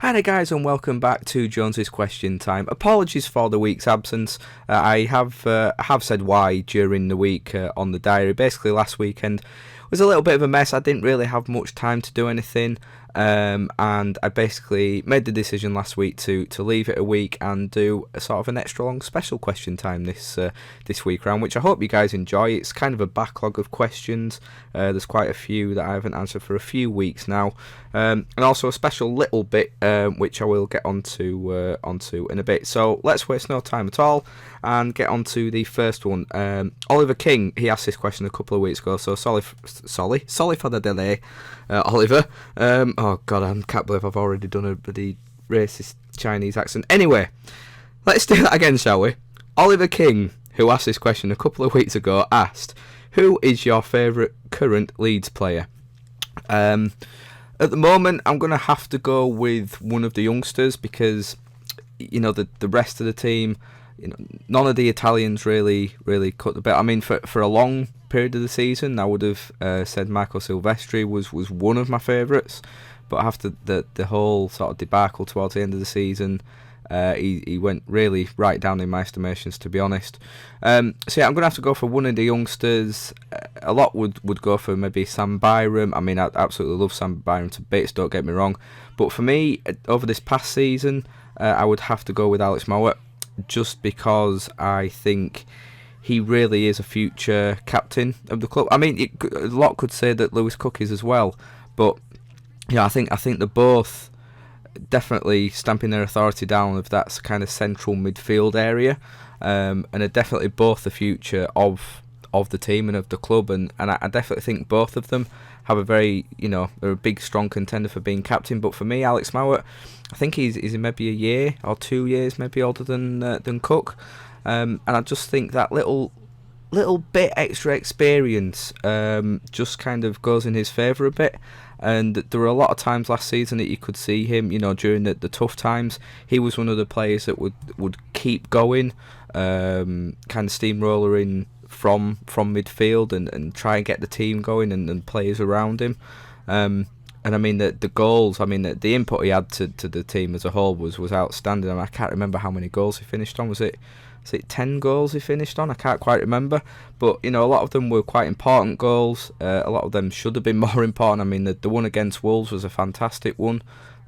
Hi there guys and welcome back to Jonesy's Question Time. Apologies for the week's absence. I have said why during the week on the diary. Basically last weekend was a little bit of a mess. I didn't really have much time to do anything. And I basically made the decision last week to leave it a week and do a sort of an extra long special question time this week round, which I hope you guys enjoy. It's kind of a backlog of questions. There's quite a few that I haven't answered for a few weeks now, and also a special little bit which I will get onto in a bit. So let's waste no time at all and get on to the first one. Oliver King, he asked this question a couple of weeks ago, so sorry for the delay, Oliver. Oh god, I can't believe I've already done a bloody racist Chinese accent. Anyway, let's do that again, shall we? Oliver King, who asked this question a couple of weeks ago, asked, who is your favourite current Leeds player? At the moment, I'm going to have to go with one of the youngsters because, you know, the rest of the team, you know, none of the Italians really cut the bit. I mean, for a long period of the season, I would have said Michael Silvestri was one of my favourites, but after the whole sort of debacle towards the end of the season, he went really right down in my estimations, to be honest. So yeah, I'm going to have to go for one of the youngsters. A lot would go for maybe Sam Byram. I mean, I absolutely love Sam Byram to bits, don't get me wrong, but for me, over this past season, I would have to go with Alex Mowat, just because I think he really is a future captain of the club. I mean, a lot could say that Lewis Cook is as well, but yeah, I think they're both definitely stamping their authority down of that kind of central midfield area, and are definitely both the future of the team and of the club, and I definitely think both of them have a very, you know, they're a big strong contender for being captain. But for me, Alex Mowat, I think he's maybe a year or 2 years maybe older than Cook, and I just think that little bit extra experience just kind of goes in his favour a bit. And there were a lot of times last season that you could see him, you know, during the tough times, he was one of the players that would keep going, kind of steamrolling from midfield and try and get the team going and players around him. And I mean the goals, I mean the input he had to the team as a whole was outstanding. I mean, I can't remember how many goals he finished on. Was it 10 goals he finished on? I can't quite remember, but you know, a lot of them were quite important goals. A lot of them should have been more important. I mean, the one against Wolves was a fantastic one.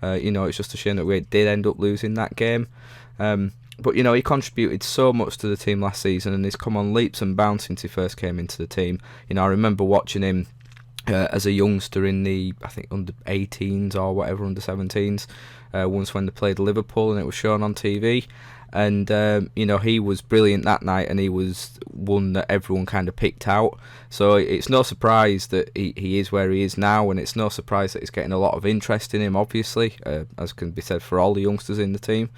You know, it's just a shame that we did end up losing that game. But you know, he contributed so much to the team last season, and he's come on leaps and bounds since he first came into the team. You know, I remember watching him as a youngster in the, I think, under 18s or whatever, under 17s, once when they played Liverpool and it was shown on TV. And you know, he was brilliant that night, and he was one that everyone kind of picked out. So it's no surprise that he is where he is now, and it's no surprise that he's getting a lot of interest in him, obviously, as can be said for all the youngsters in the team.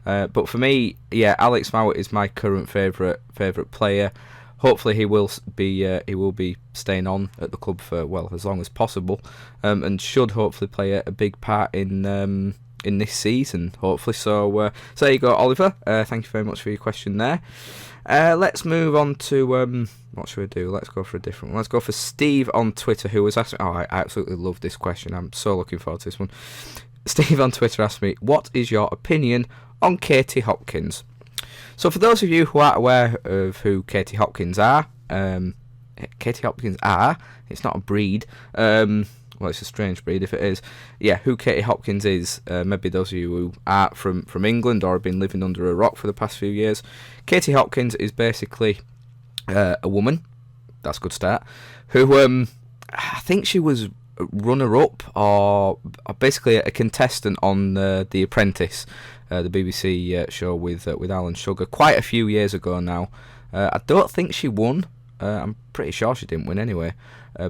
But for me, yeah, Alex Mowat is my current favourite player. Hopefully he will be staying on at the club for, well, as long as possible, and should hopefully play a big part in this season, hopefully. So there you go, Oliver. Thank you very much for your question there. Let's move on to what should we do? Let's go for a different one. Let's go for Steve on Twitter, who was asking. Oh, I absolutely love this question. I'm so looking forward to this one. Steve on Twitter asked me, "What is your opinion on Katie Hopkins?" So for those of you who aren't aware of who Katie Hopkins are, it's not a breed. Well, it's a strange breed if it is. Yeah, who Katie Hopkins is, maybe those of you who aren't from England or have been living under a rock for the past few years. Katie Hopkins is basically a woman, that's a good start, who I think she was runner-up or basically a contestant on The Apprentice, the BBC show with Alan Sugar, quite a few years ago now. I don't think she won. I'm pretty sure she didn't win anyway.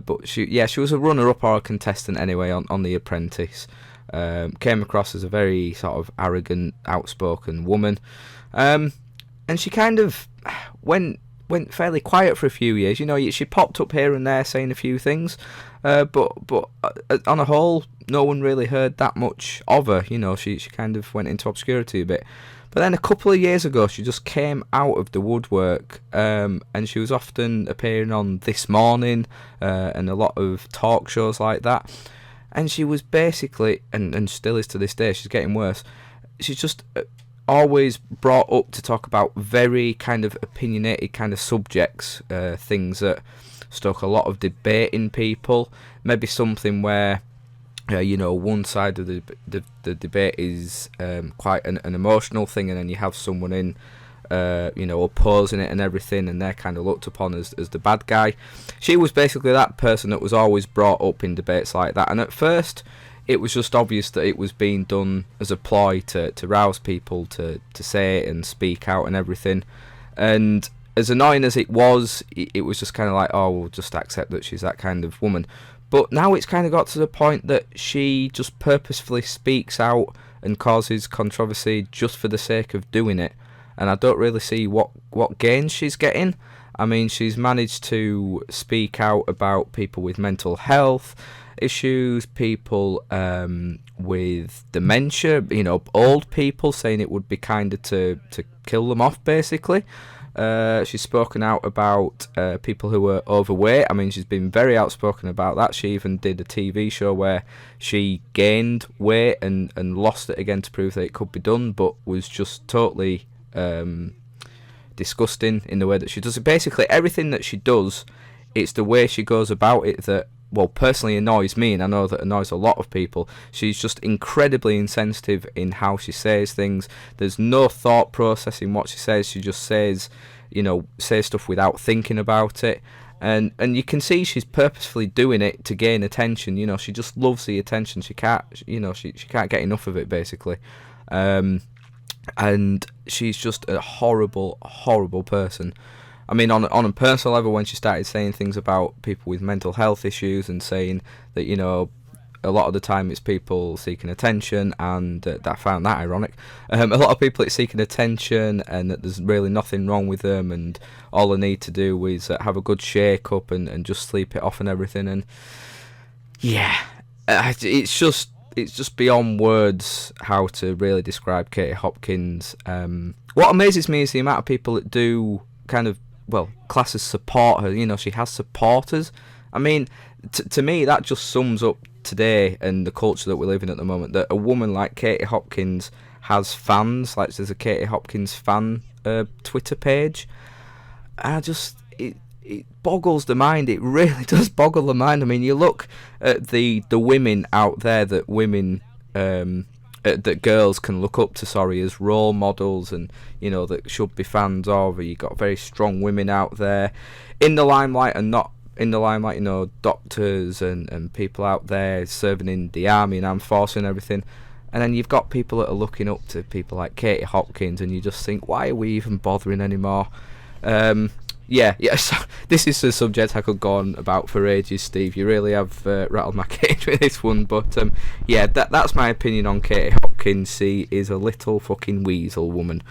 But she was a runner-up or a contestant anyway on The Apprentice. Came across as a very sort of arrogant, outspoken woman. And she kind of went fairly quiet for a few years. You know, she popped up here and there saying a few things. But on a whole, no one really heard that much of her. You know, she kind of went into obscurity a bit. But then a couple of years ago, she just came out of the woodwork, and she was often appearing on This Morning and a lot of talk shows like that. and she was basically, and still is to this day, she's getting worse. She's just always brought up to talk about very kind of opinionated kind of subjects, things that stoke a lot of debate in people. Maybe something where, one side of the debate is quite an emotional thing, and then you have someone in, opposing it and everything, and they're kind of looked upon as the bad guy. She was basically that person that was always brought up in debates like that, and at first it was just obvious that it was being done as a ploy to rouse people to say it and speak out and everything. And as annoying as it was just kind of like, oh, we'll just accept that she's that kind of woman. But now it's kind of got to the point that she just purposefully speaks out and causes controversy just for the sake of doing it. And I don't really see what gains she's getting. I mean, she's managed to speak out about people with mental health issues, people with dementia, old people, saying it would be kinder to kill them off, basically. She's spoken out about people who are overweight. I mean, she's been very outspoken about that. She even did a TV show where she gained weight and lost it again to prove that it could be done, but was just totally disgusting in the way that she does it. Basically, everything that she does, it's the way she goes about it that, well, personally annoys me, and I know that annoys a lot of people. She's just incredibly insensitive in how she says things. There's no thought process in what she says. She just says stuff without thinking about it. And you can see she's purposefully doing it to gain attention. She just loves the attention. She can't, she can't get enough of it, basically. And she's just a horrible, horrible person. I mean, on a personal level, when she started saying things about people with mental health issues and saying that, a lot of the time it's people seeking attention, and I found that ironic. A lot of people it's seeking attention, and that there's really nothing wrong with them, and all they need to do is have a good shake-up and just sleep it off and everything. And yeah, it's just beyond words how to really describe Katie Hopkins. What amazes me is the amount of people that do kind of, classes support her. She has supporters. I mean, to me, that just sums up today and the culture that we live in at the moment, that a woman like Katie Hopkins has fans. Like, there's a Katie Hopkins fan Twitter page. It boggles the mind. It really does boggle the mind. I mean, you look at the women out there that women that girls can look up to, as role models, and that should be fans of. You got very strong women out there in the limelight and not in the limelight. Doctors and people out there serving in the army and armed forces and everything. And then you've got people that are looking up to people like Katie Hopkins, and you just think, why are we even bothering anymore? Yeah. So this is a subject I could go on about for ages, Steve. You really have rattled my cage with this one, but that's my opinion on Katie Hopkins. She is a little fucking weasel woman.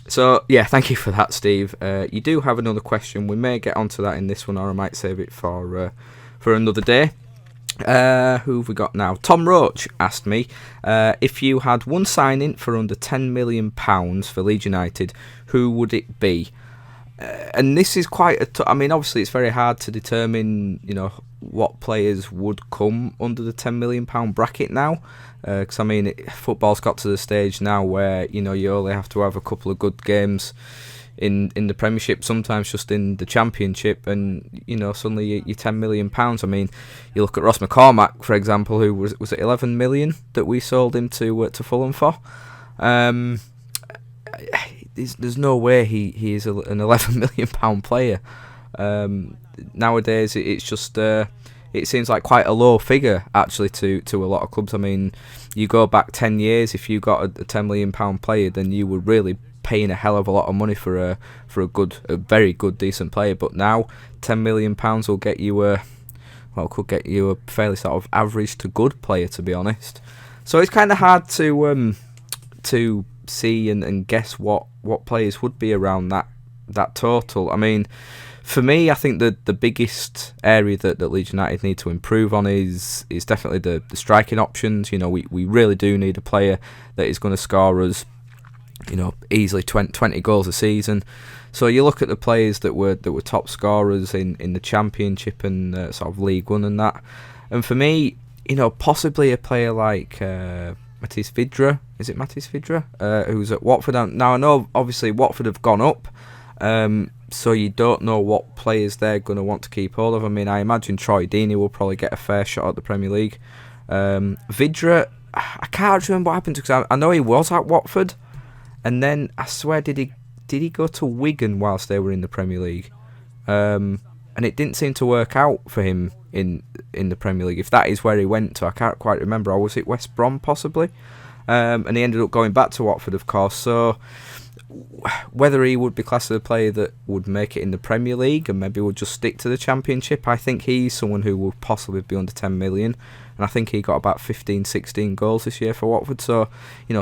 So yeah, thank you for that, Steve. You do have another question. We may get onto that in this one, or I might save it for another day. Who have we got now? Tom Roach asked me, if you had one signing for under £10 million for Leeds United, who would it be? And this is quite I mean, obviously it's very hard to determine, what players would come under the £10 million bracket now. Because, I mean, football's got to the stage now where, you only have to have a couple of good games in the Premiership, sometimes just in the Championship, and, suddenly you're £10 million. I mean, you look at Ross McCormack, for example, who was it 11 million that we sold him to Fulham for? There's no way he is an £11 million player. Nowadays, it's just it seems like quite a low figure actually to a lot of clubs. I mean, you go back 10 years, if you got a £10 million player, then you were really paying a hell of a lot of money for a very good, decent player. But now, £10 million will get you could get you a fairly sort of average to good player, to be honest. So it's kind of hard to see and guess what players would be around that total. I mean, for me, I think the biggest area that Leeds United need to improve on is definitely the striking options. We really do need a player that is going to score us, easily 20 goals a season. So you look at the players that were top scorers in the Championship and sort of League One and that. And for me, possibly a player like Matisse Vidra. Is it Matisse Vidra? Who's at Watford now? I know obviously Watford have gone up, so you don't know what players they're going to want to keep hold of. I mean, I imagine Troy Deeney will probably get a fair shot at the Premier League. Vidra, I can't remember what happened because I know he was at Watford, and then I swear did he go to Wigan whilst they were in the Premier League? And it didn't seem to work out for him in the Premier League. If that is where he went to, I can't quite remember. Or was it West Brom possibly? And he ended up going back to Watford, of course. So whether he would be classed as a player that would make it in the Premier League and maybe would just stick to the Championship, I think he's someone who will possibly be under 10 million. And I think he got about 15, 16 goals this year for Watford. So,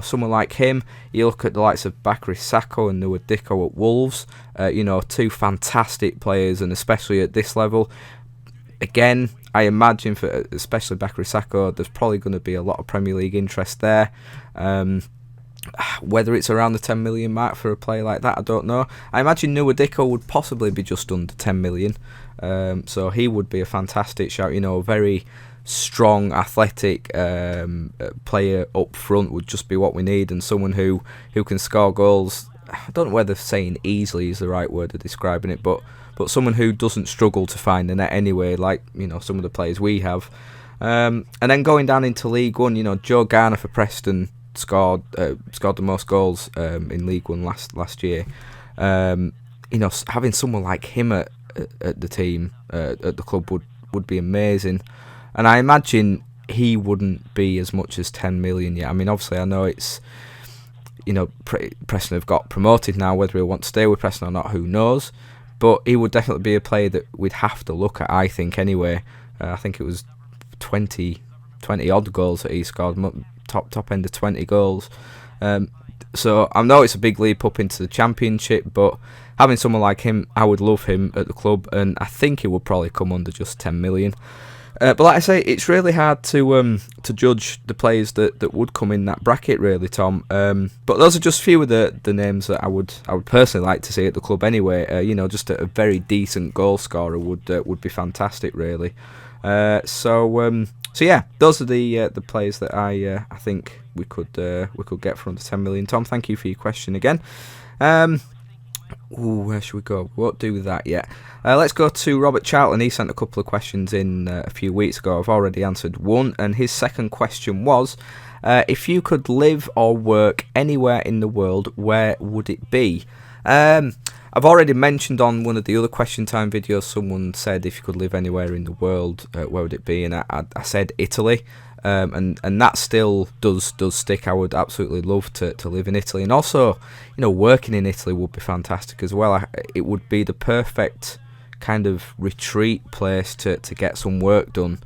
someone like him, you look at the likes of Bakary Sakho and Noah Dicko at Wolves, two fantastic players, and especially at this level. Again, I imagine for especially Bakary Sakho, there's probably going to be a lot of Premier League interest there. Whether it's around the 10 million mark for a player like that, I don't know. I imagine Noah Dicko would possibly be just under 10 million. So he would be a fantastic shout. Very strong, athletic player up front would just be what we need, and someone who can score goals. I don't know whether saying easily is the right word of describing it, but someone who doesn't struggle to find the net anyway, like some of the players we have. And then going down into League One, Joe Garner for Preston scored the most goals in League One last year. Having someone like him at the team at the club would be amazing. And I imagine he wouldn't be as much as 10 million yet. I mean, obviously, I know it's, Preston have got promoted now. Whether he'll want to stay with Preston or not, who knows? But he would definitely be a player that we'd have to look at, I think, anyway. I think it was 20 odd goals that he scored, top end of 20 goals. So I know it's a big leap up into the Championship, but having someone like him, I would love him at the club, and I think he would probably come under just 10 million. But like I say, it's really hard to judge the players that would come in that bracket, really, Tom. But those are just a few of the names that I would personally like to see at the club anyway. Just a very decent goal scorer would be fantastic, really. So yeah, those are the players that I think we could get for under 10 million. Tom, thank you for your question again. Where should we go? We won't do that yet. Let's go to Robert Charlton. He sent a couple of questions in a few weeks ago. I've already answered one, and his second question was, if you could live or work anywhere in the world, where would it be? I've already mentioned on one of the other question time videos, someone said if you could live anywhere in the world, where would it be? And I said Italy. And that still does stick. I would absolutely love to live in Italy, and also, working in Italy would be fantastic as well. It would be the perfect kind of retreat place to get some work done.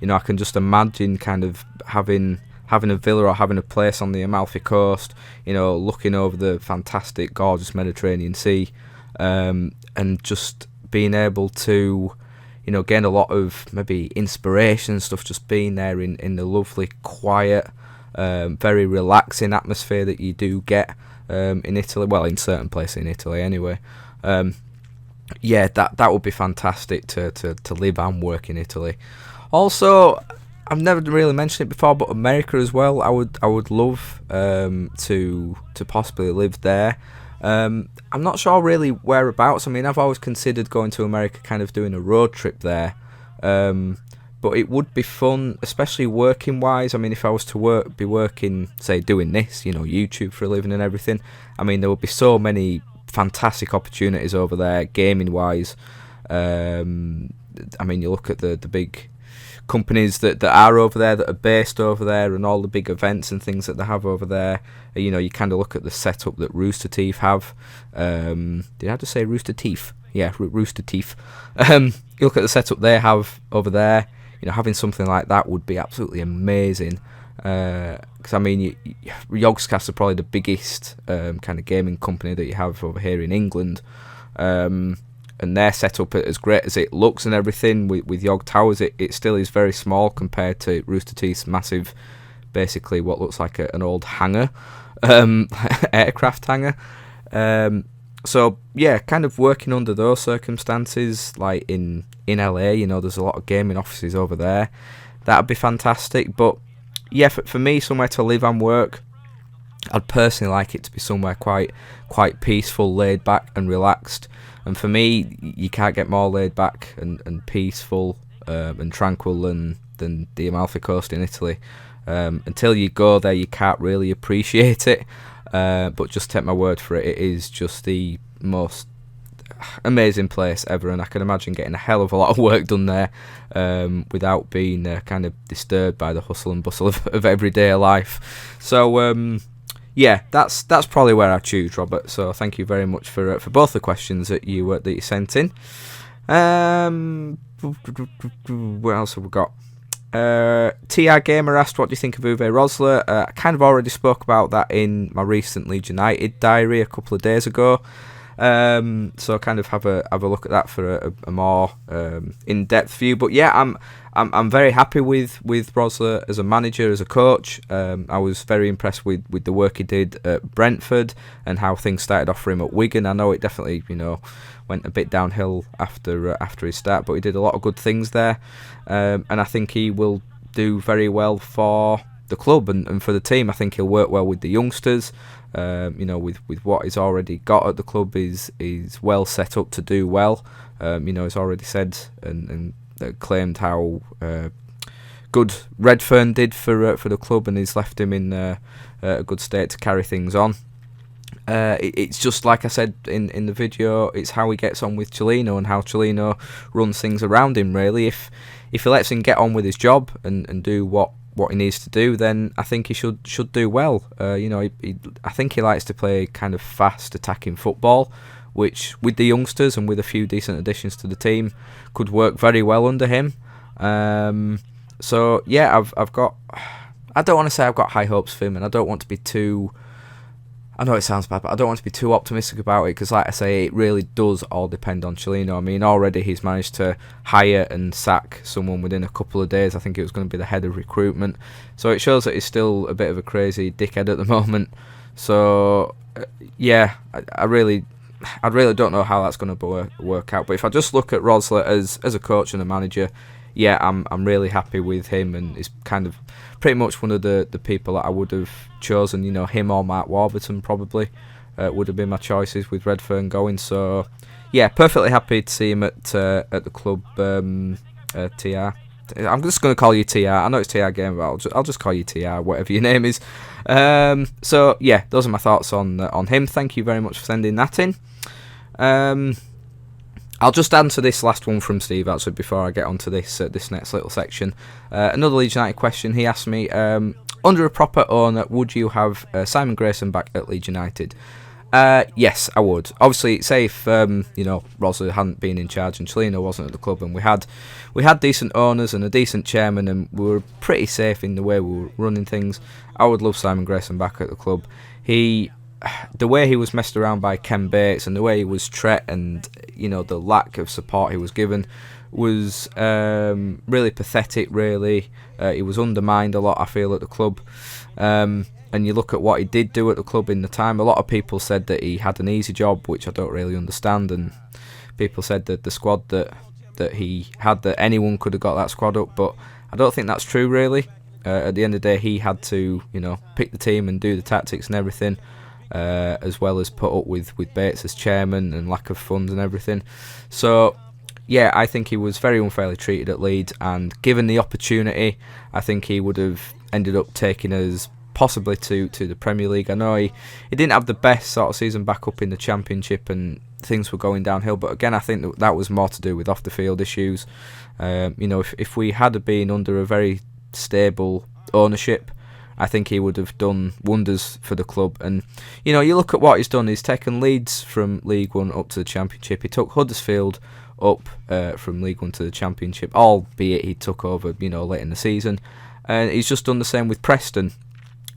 I can just imagine kind of having a villa or having a place on the Amalfi Coast, looking over the fantastic, gorgeous Mediterranean Sea, and just being able to gain a lot of maybe inspiration and stuff, just being there in the lovely, quiet, very relaxing atmosphere that you do get in Italy. Well, in certain places in Italy anyway. Yeah, that would be fantastic to live and work in Italy. Also, I've never really mentioned it before, but America as well. I would love to possibly live there. I'm not sure really whereabouts. I mean, I've always considered going to America, kind of doing a road trip there. But it would be fun, especially working wise. I mean, if I was to be working, say, doing this, YouTube for a living and everything, I mean, there would be so many fantastic opportunities over there, gaming wise. I mean, you look at the big companies that are over there, that are based over there, and all the big events and things that they have over there. You kind of look at the setup that Rooster Teeth have. Did I just say Rooster Teeth? Yeah, Rooster Teeth. You look at the setup they have over there. Having something like that would be absolutely amazing. Because I mean, Yogscast are probably the biggest kind of gaming company that you have over here in England. And their setup, as great as it looks and everything, with Yog Towers, it still is very small compared to Rooster Teeth's massive, basically what looks like an old hangar, aircraft hangar. So yeah, kind of working under those circumstances, like in LA, there's a lot of gaming offices over there. that'd be fantastic. But yeah, for me, somewhere to live and work, I'd personally like it to be somewhere quite peaceful, laid back and relaxed. And for me, you can't get more laid back and peaceful and tranquil than the Amalfi Coast in Italy. Until you go there, you can't really appreciate it. But just take my word for it, it is just the most amazing place ever, and I can imagine getting a hell of a lot of work done there without being kind of disturbed by the hustle and bustle of everyday life. So yeah, that's probably where I choose, Robert. So thank you very much for both the questions that you sent in. What else have we got? TR Gamer asked, what do you think of Uwe Rosler? I kind of already spoke about that in my recent Leeds United diary a couple of days ago. So kind of have a look at that for a more in-depth view. But yeah, I'm very happy with Rosler as a manager, as a coach. I was very impressed with the work he did at Brentford and how things started off for him at Wigan. I know it definitely went a bit downhill after his start, but he did a lot of good things there, and I think he will do very well for the club and for the team. I think he'll work well with the youngsters. With what he's already got at the club, is well set up to do well. He's already said and claimed how good Redfern did for the club, and he's left him in a good state to carry things on. It's just like I said in the video, it's how he gets on with Cellino and how Cellino runs things around him, really. If he lets him get on with his job and do what he needs to do, then I think he should do well. I think he likes to play kind of fast attacking football, which with the youngsters and with a few decent additions to the team could work very well under him. So yeah, I don't want to say I've got high hopes for him, and I don't want to be too, I know it sounds bad, but I don't want to be too optimistic about it, because like I say, it really does all depend on Cellino. I mean, already he's managed to hire and sack someone within a couple of days. I think it was going to be the head of recruitment. So it shows that he's still a bit of a crazy dickhead at the moment. So yeah, I really don't know how that's going to work out. But if I just look at Rosler as a coach and a manager, yeah, I'm really happy with him, and he's kind of pretty much one of the people that I would have chosen. Him or Mark Warburton probably would have been my choices with Redfern going. So yeah, perfectly happy to see him at the club. TR, I'm just going to call you TR. I know it's TR Game, but I'll just call you TR, whatever your name is. So yeah, those are my thoughts on him. Thank you very much for sending that in. I'll just answer this last one from Steve actually before I get onto this next little section. Another Leeds United question. He asked me, under a proper owner, would you have Simon Grayson back at Leeds United? Yes, I would. Obviously, say if Rosler hadn't been in charge and Cellino wasn't at the club, and we had decent owners and a decent chairman, and we were pretty safe in the way we were running things, I would love Simon Grayson back at the club. The way he was messed around by Ken Bates and the way he was treated, and the lack of support he was given was really pathetic. Really, he was undermined a lot, I feel, at the club. And you look at what he did do at the club in the time. A lot of people said that he had an easy job, which I don't really understand. And people said that the squad that he had, that anyone could have got that squad up, but I don't think that's true. Really, at the end of the day, he had to pick the team and do the tactics and everything. As well as put up with Bates as chairman and lack of funds and everything. So yeah, I think he was very unfairly treated at Leeds, and given the opportunity, I think he would have ended up taking us possibly to the Premier League. I know he didn't have the best sort of season back up in the Championship and things were going downhill, but again, I think that was more to do with off the field issues. If we had been under a very stable ownership, I think he would have done wonders for the club. And you look at what he's done. He's taken Leeds from League One up to the Championship. He took Huddersfield up from League One to the Championship, albeit he took over late in the season. And he's just done the same with Preston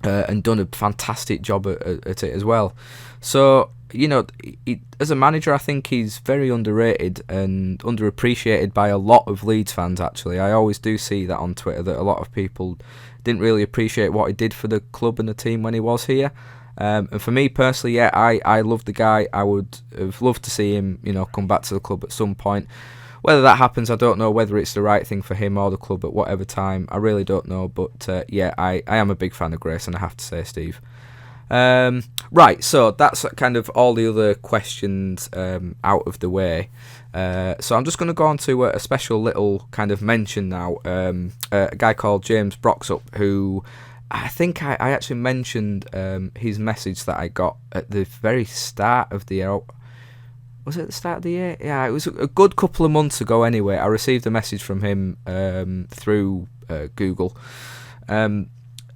and done a fantastic job at it as well. So as a manager, I think he's very underrated and underappreciated by a lot of Leeds fans. Actually, I always do see that on Twitter, that a lot of people didn't really appreciate what he did for the club and the team when he was here. And for me personally, yeah, I love the guy. I would have loved to see him, come back to the club at some point. whether that happens, I don't know. Whether it's the right thing for him or the club at whatever time, I really don't know. But yeah, I am a big fan of Grayson, I have to say, Steve. Right, so that's kind of all the other questions out of the way. So I'm just going to go on to a special little kind of mention now. A guy called James Broxup, who I think I actually mentioned his message that I got at the very start of the year. Was it the start of the year? Yeah, it was a good couple of months ago anyway. I received a message from him through Google. And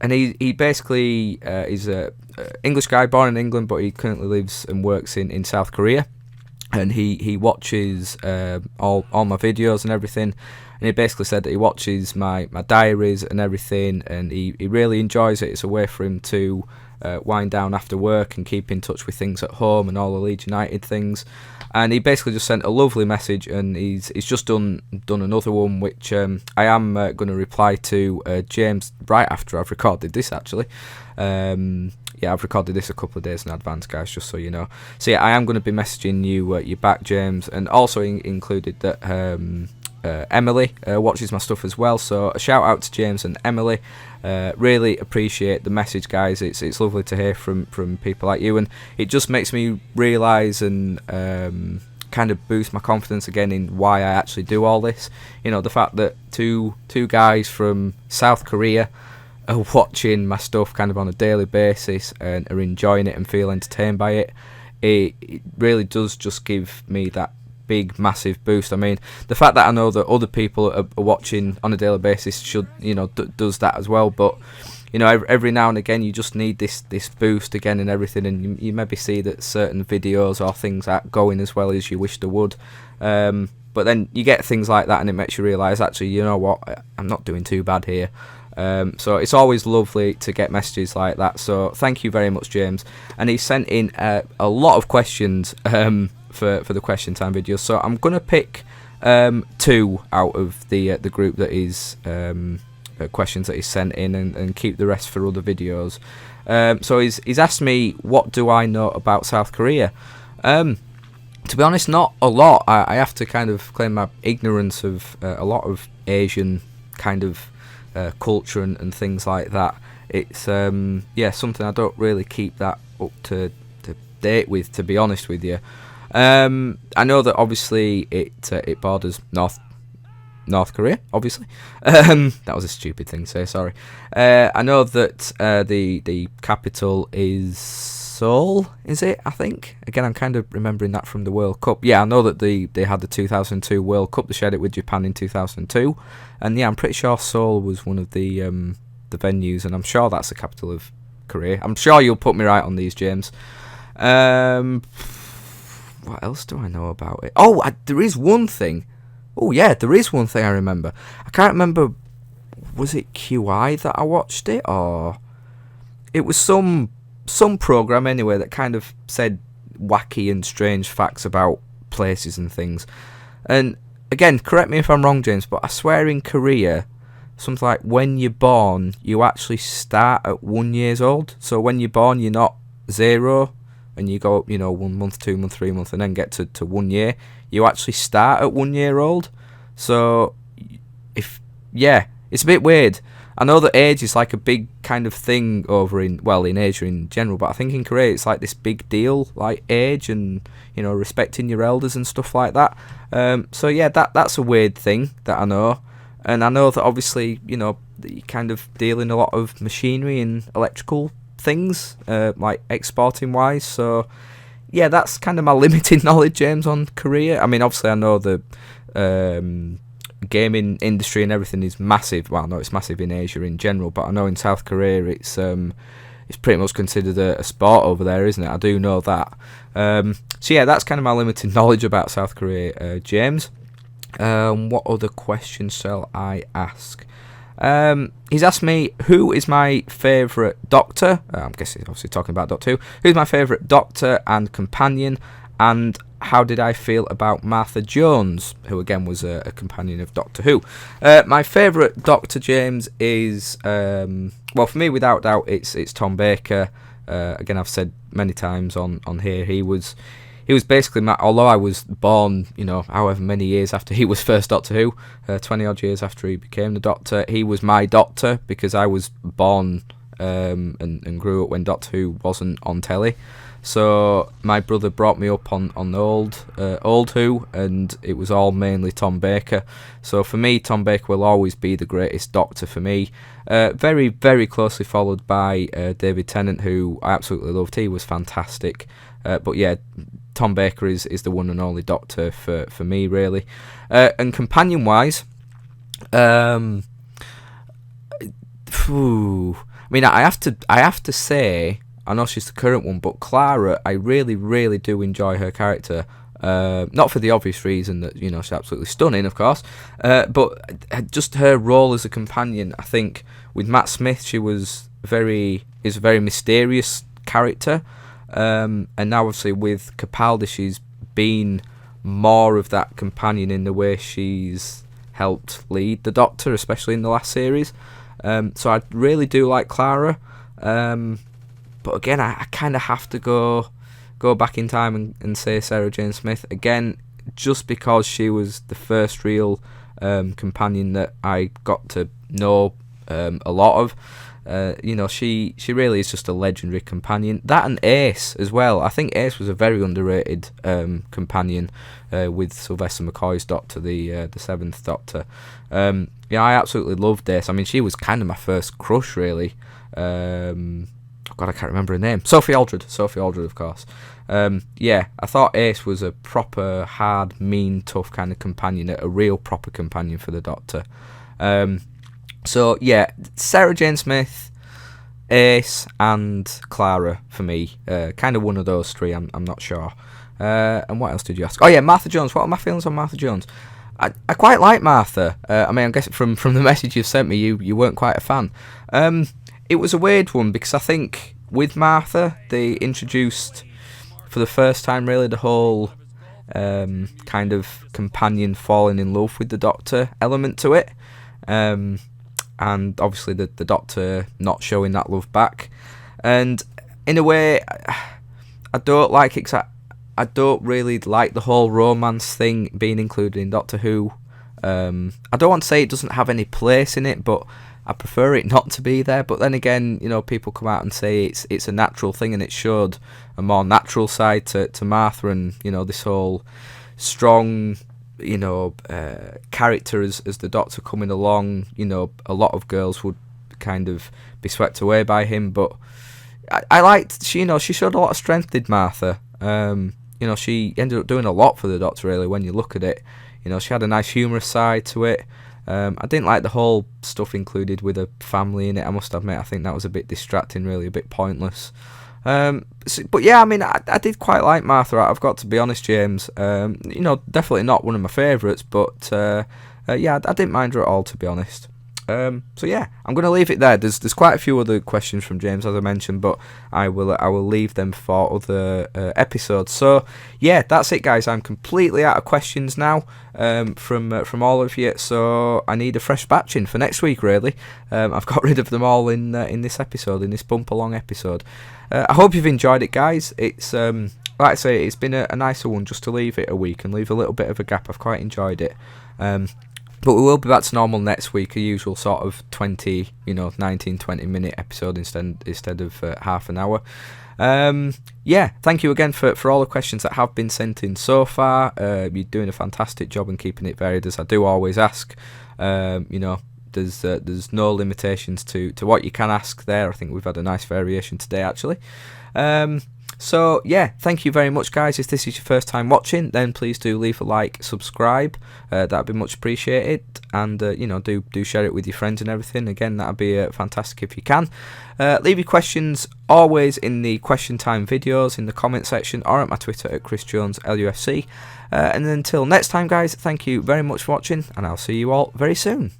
he basically is a English guy born in England, but he currently lives and works in South Korea. And he watches all my videos and everything. And he basically said that he watches my diaries and everything, and he really enjoys it. It's a way for him to wind down after work and keep in touch with things at home and all the Leeds United things. And he basically just sent a lovely message, and he's just done another one, which I am going to reply to James right after I've recorded this, actually. Yeah, I've recorded this a couple of days in advance, guys, just so you know. So yeah, I am going to be messaging you back, James, and also included that Emily watches my stuff as well. So a shout out to James and Emily. Really appreciate the message, guys. It's lovely to hear from people like you, and it just makes me realise and kind of boost my confidence again in why I actually do all this. You know, the fact that two guys from South Korea are watching my stuff kind of on a daily basis and are enjoying it and feel entertained by it. It really does just give me that big massive boost. I mean, the fact that I know that other people are watching on a daily basis should, you know, does that as well. But you know, every now and again you just need this boost again and everything, and you maybe see that certain videos or things aren't going as well as you wish they would. But then you get things like that and it makes you realise, actually, you know what, I'm not doing too bad here. So it's always lovely to get messages like that. So thank you very much, James. And he sent in a lot of questions for the question time videos. So I'm gonna pick 2 out of the group that is questions that he's sent in, and keep the rest for other videos. So he's asked me, what do I know about South Korea? To be honest, not a lot. I have to kind of claim my ignorance of a lot of Asian kind of culture and things like that. It's something I don't really keep that up to date with, to be honest with you. I know that obviously it borders North Korea, obviously. That was a stupid thing to say, sorry. I know that the capital is Seoul, is it, I think? Again, I'm kind of remembering that from the World Cup. Yeah, I know that they had the 2002 World Cup. They shared it with Japan in 2002. And yeah, I'm pretty sure Seoul was one of the venues, and I'm sure that's the capital of Korea. I'm sure you'll put me right on these, James. What else do I know about it? Oh, there is one thing. Oh yeah, there is one thing I remember. I can't remember, was it QI that I watched it, or it was some program anyway that kind of said wacky and strange facts about places and things. And again, correct me if I'm wrong, James, but I swear in Korea, something like when you're born, you actually start at 1 year old. So when you're born, you're not 0, and you go up, 1 month, 2 months, 3 months, and then get to 1 year. You actually start at 1 year old. So it's a bit weird. I know that age is like a big kind of thing over in Asia in general, but I think in Korea it's like this big deal, like age and, respecting your elders and stuff like that. So yeah, that's a weird thing that I know. And I know that obviously, you kind of deal in a lot of machinery and electrical things, like exporting wise. So yeah, that's kind of my limited knowledge, James, on Korea. I mean, obviously I know the gaming industry and everything is massive. Well, no, it's massive in Asia in general, but I know in South Korea it's pretty much considered a sport over there, isn't it? I do know that. So yeah, that's kind of my limited knowledge about South Korea, James. What other questions shall I ask? He's asked me, who is my favourite doctor? I'm guessing obviously talking about Doctor Who. Who's my favourite doctor and companion? And how did I feel about Martha Jones, who again was a companion of Doctor Who? My favourite Doctor, James, is for me, without doubt, it's Tom Baker. Again, I've said many times on here, he was he was basically although I was born, however many years after he was first Doctor Who, 20 odd years after he became the Doctor, he was my Doctor because I was born and grew up when Doctor Who wasn't on telly. So my brother brought me up on the old Who, and it was all mainly Tom Baker. So for me, Tom Baker will always be the greatest Doctor for me. Very, very closely followed by David Tennant, who I absolutely loved. He was fantastic. But yeah, Tom Baker is the one and only Doctor for me, really. And companion-wise, I have to say, I know she's the current one, but Clara, I really, really do enjoy her character. Not for the obvious reason that she's absolutely stunning, of course, but just her role as a companion. I think with Matt Smith, she is a very mysterious character, and now obviously with Capaldi, she's been more of that companion in the way she's helped lead the Doctor, especially in the last series. So I really do like Clara. But again, I kind of have to go back in time and say Sarah Jane Smith again, just because she was the first real companion that I got to know a lot of. She really is just a legendary companion. That and Ace as well. I think Ace was a very underrated companion with Sylvester McCoy's Doctor, the Seventh Doctor. I absolutely loved Ace. I mean, she was kind of my first crush, really. God, I can't remember her name. Sophie Aldred, of course. I thought Ace was a proper, hard, mean, tough kind of companion, a real proper companion for the Doctor. So, yeah, Sarah Jane Smith, Ace, and Clara for me. Kind of one of those three, I'm not sure. And what else did you ask? Oh, yeah, Martha Jones. What are my feelings on Martha Jones? I quite like Martha. I'm guessing from the message you've sent me, you weren't quite a fan. It was a weird one because I think with Martha, they introduced for the first time really the whole kind of companion falling in love with the Doctor element to it. And obviously the Doctor not showing that love back. And in a way, I don't like it 'cause I don't really like the whole romance thing being included in Doctor Who. I don't want to say it doesn't have any place in it, but I prefer it not to be there. But then again, people come out and say it's a natural thing, and it showed a more natural side to Martha, and this whole strong character as the Doctor coming along. A lot of girls would kind of be swept away by him, but I liked she showed a lot of strength, did Martha. She ended up doing a lot for the Doctor, really, when you look at it. She had a nice humorous side to it. I didn't like the whole stuff included with her family in it, I must admit. I think that was a bit distracting, really, a bit pointless. But yeah, I mean, I did quite like Martha, I've got to be honest, James. Definitely not one of my favourites, but I didn't mind her at all, to be honest. So yeah, I'm going to leave it there. There's quite a few other questions from James, as I mentioned, but I will leave them for other episodes. So yeah, that's it, guys. I'm completely out of questions now from all of you. So I need a fresh batch in for next week. Really, I've got rid of them all in this episode, in this bumper long episode. I hope you've enjoyed it, guys. It's like I say, it's been a nicer one just to leave it a week and leave a little bit of a gap. I've quite enjoyed it. But we will be back to normal next week, a usual sort of 19, 20 minute episode instead of half an hour. Thank you again for all the questions that have been sent in so far. You're doing a fantastic job in keeping it varied, as I do always ask. There's no limitations to what you can ask there. I think we've had a nice variation today, actually. So yeah, thank you very much, guys. If this is your first time watching, then please do leave a like, subscribe. That'd be much appreciated, and do share it with your friends and everything. Again, that'd be fantastic if you can. Leave your questions always in the question time videos in the comment section, or at my Twitter at ChrisJonesLUFC. And until next time, guys, thank you very much for watching, and I'll see you all very soon.